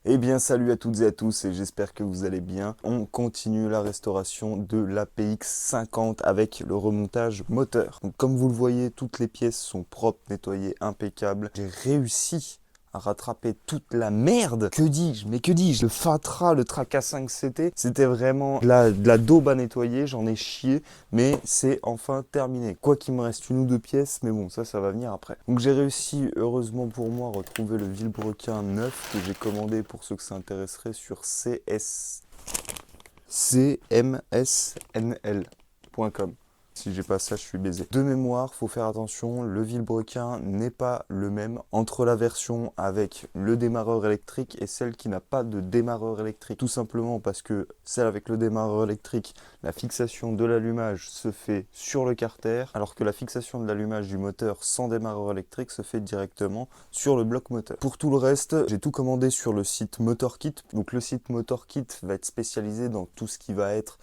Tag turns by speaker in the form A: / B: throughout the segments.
A: Eh bien salut à toutes et à tous et j'espère que vous allez bien. On continue la restauration de l'APX 50 avec le remontage moteur. Donc, comme vous le voyez, toutes les pièces sont propres, nettoyées, impeccables. J'ai réussi à rattraper toute la merde. Que dis-je? Mais que dis-je? Le Fatra, le Traca 5CT, c'était vraiment de la daube à nettoyer, j'en ai chié, mais c'est enfin terminé. Quoi qu'il me reste une ou deux pièces, mais bon, ça va venir après. Donc j'ai réussi, heureusement pour moi, à retrouver le Vilebrequin neuf que j'ai commandé pour ceux que ça intéresserait sur cmsnl.com. Si j'ai pas ça, je suis baisé. De mémoire, faut faire attention, le vilebrequin n'est pas le même entre la version avec le démarreur électrique et celle qui n'a pas de démarreur électrique. Tout simplement parce que celle avec le démarreur électrique, la fixation de l'allumage se fait sur le carter, alors que la fixation de l'allumage du moteur sans démarreur électrique se fait directement sur le bloc moteur. Pour tout le reste, j'ai tout commandé sur le site MotorKit. Donc le site MotorKit va être spécialisé dans tout ce qui va être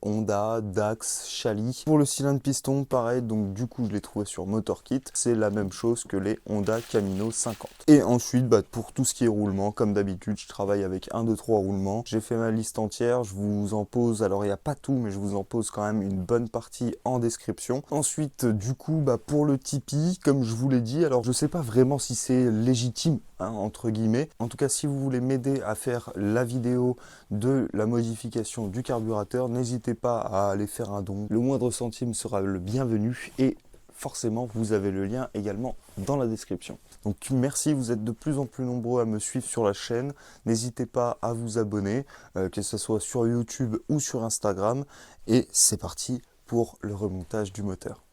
A: Honda, Dax, Chali. Pour le cylindre piston, pareil, donc du coup je l'ai trouvé sur MotorKit. C'est la même chose que les Honda Camino 50. Et ensuite, pour tout ce qui est roulement, comme d'habitude, je travaille avec 1, 2, 3 roulements. J'ai fait ma liste entière, je vous en pose, alors il n'y a pas tout, mais je vous en pose quand même une bonne partie en description. Ensuite, du coup, pour le Tipeee, comme je vous l'ai dit, alors je sais pas vraiment si c'est légitime, hein, entre guillemets. En tout cas, si vous voulez m'aider à faire la vidéo de la modification du carburateur, n'hésitez pas à aller faire un don. Le moindre centime sera le bienvenu et forcément, vous avez le lien également dans la description. Donc merci, vous êtes de plus en plus nombreux à me suivre sur la chaîne. N'hésitez pas à vous abonner, que ce soit sur YouTube ou sur Instagram. Et c'est parti pour le remontage du moteur.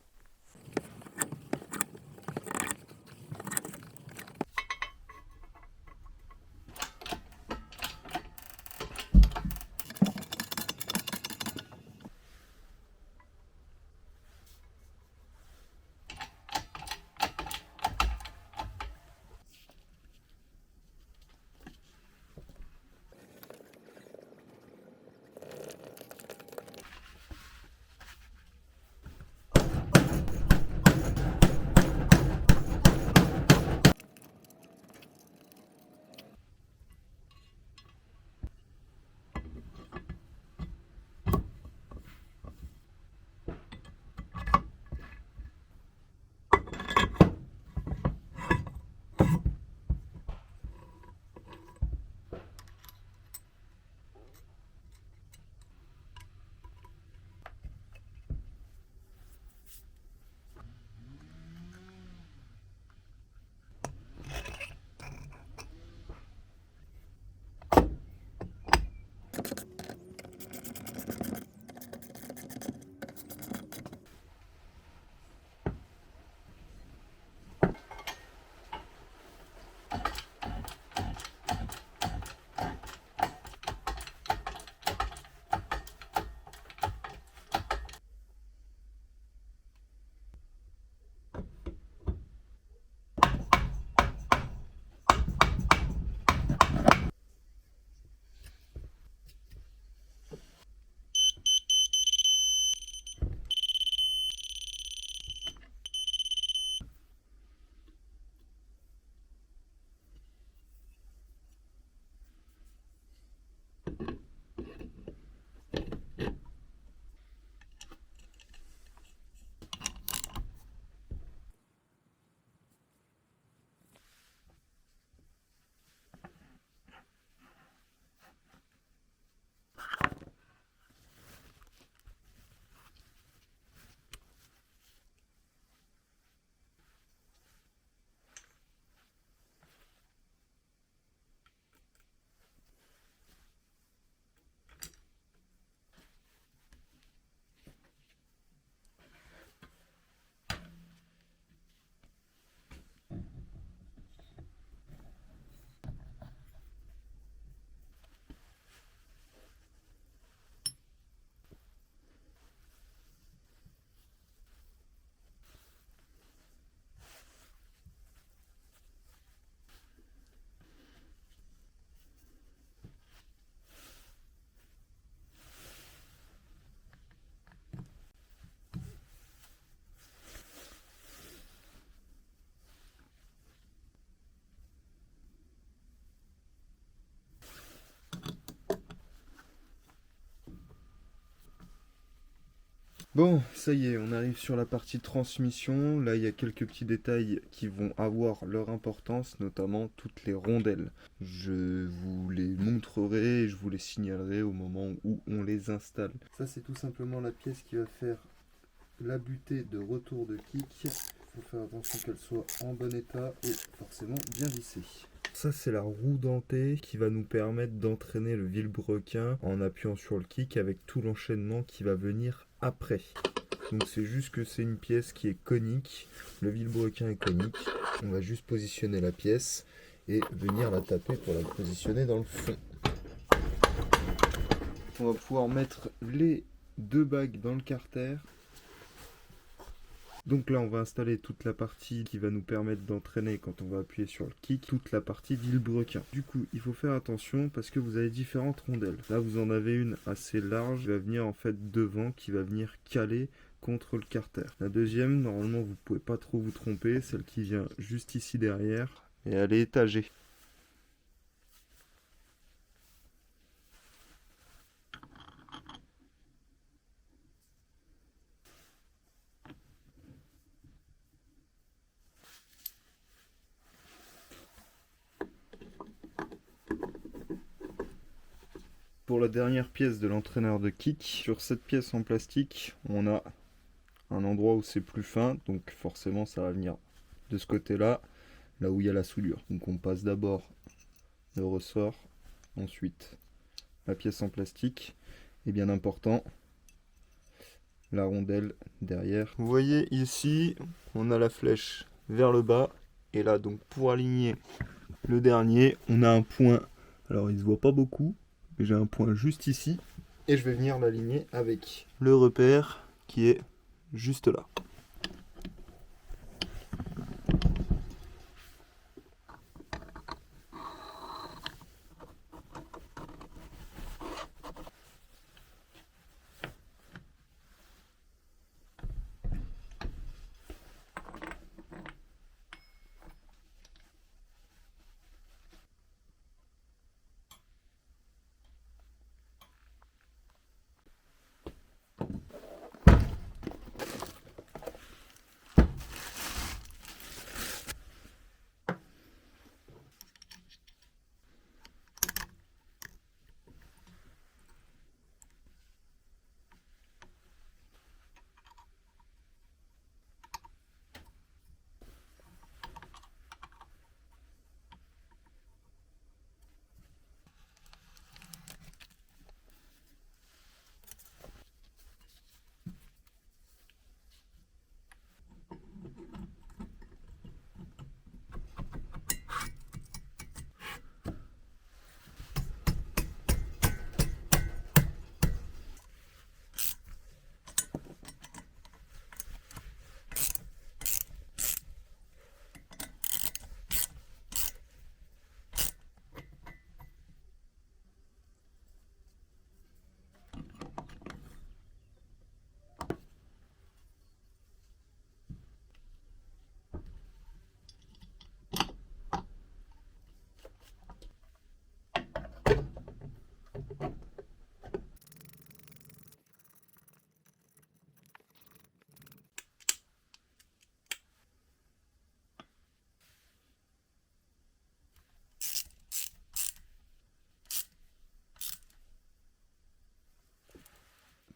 A: Bon, ça y est, on arrive sur la partie transmission. Là, il y a quelques petits détails qui vont avoir leur importance, notamment toutes les rondelles. Je vous les montrerai et je vous les signalerai au moment où on les installe. Ça, c'est tout simplement la pièce qui va faire la butée de retour de kick. Il faut faire attention qu'elle soit en bon état et forcément bien vissée. Ça, c'est la roue dentée qui va nous permettre d'entraîner le vilebrequin en appuyant sur le kick avec tout l'enchaînement qui va venir après. Donc c'est juste que c'est une pièce qui est conique. Le vilebrequin est conique. On va juste positionner la pièce et venir la taper pour la positionner dans le fond. On va pouvoir mettre les deux bagues dans le carter. Donc là, on va installer toute la partie qui va nous permettre d'entraîner quand on va appuyer sur le kick, toute la partie vilebrequin. Du coup, il faut faire attention parce que vous avez différentes rondelles. Là, vous en avez une assez large qui va venir en fait devant, qui va venir caler contre le carter. La deuxième, normalement, vous pouvez pas trop vous tromper, celle qui vient juste ici derrière, et elle est étagée. Pour la dernière pièce de l'entraîneur de kick, sur cette pièce en plastique, on a un endroit où c'est plus fin, donc forcément ça va venir de ce côté-là, là où il y a la soudure. Donc on passe d'abord le ressort, ensuite la pièce en plastique, et bien important, la rondelle derrière. Vous voyez ici, on a la flèche vers le bas, et là donc pour aligner le dernier, on a un point, alors il se voit pas beaucoup, mais j'ai un point juste ici, et je vais venir l'aligner avec le repère qui est juste là.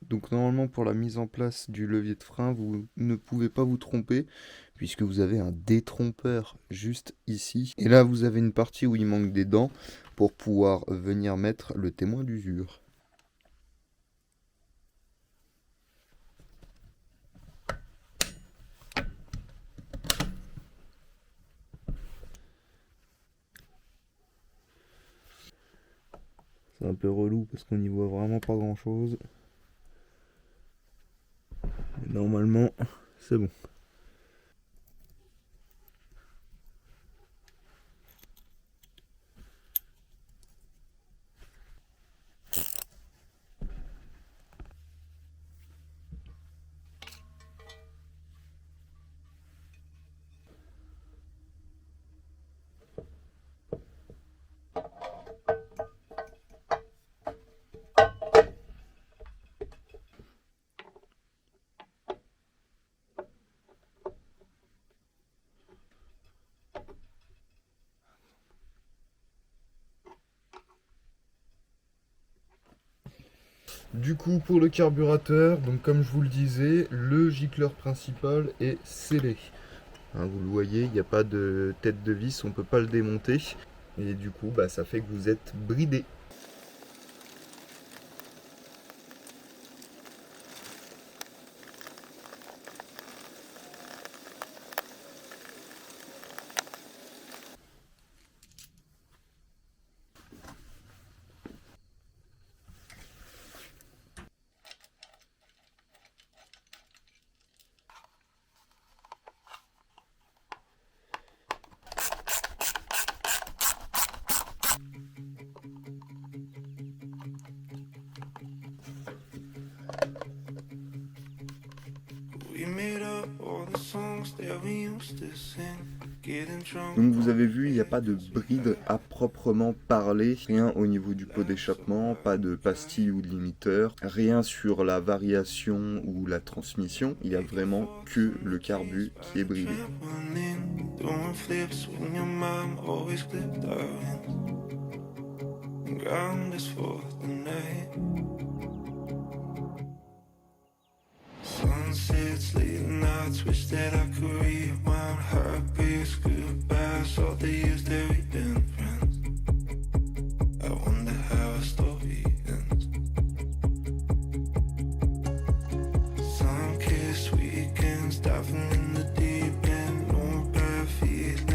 A: Donc normalement pour la mise en place du levier de frein, vous ne pouvez pas vous tromper puisque vous avez un détrompeur juste ici. Et là vous avez une partie où il manque des dents pour pouvoir venir mettre le témoin d'usure. C'est un peu relou parce qu'on n'y voit vraiment pas grand chose. Mais normalement c'est bon. Du coup, pour le carburateur, donc comme je vous le disais, le gicleur principal est scellé. Hein, vous le voyez, il n'y a pas de tête de vis, on ne peut pas le démonter. Et du coup, bah, ça fait que vous êtes bridé. Donc vous avez vu, il n'y a pas de bride à proprement parler, rien au niveau du pot d'échappement, pas de pastille ou de limiteur, rien sur la variation ou la transmission, il y a vraiment que le carbu qui est bridé. Sunsets, late nights, wish that I could rewind, heartbeats, goodbye.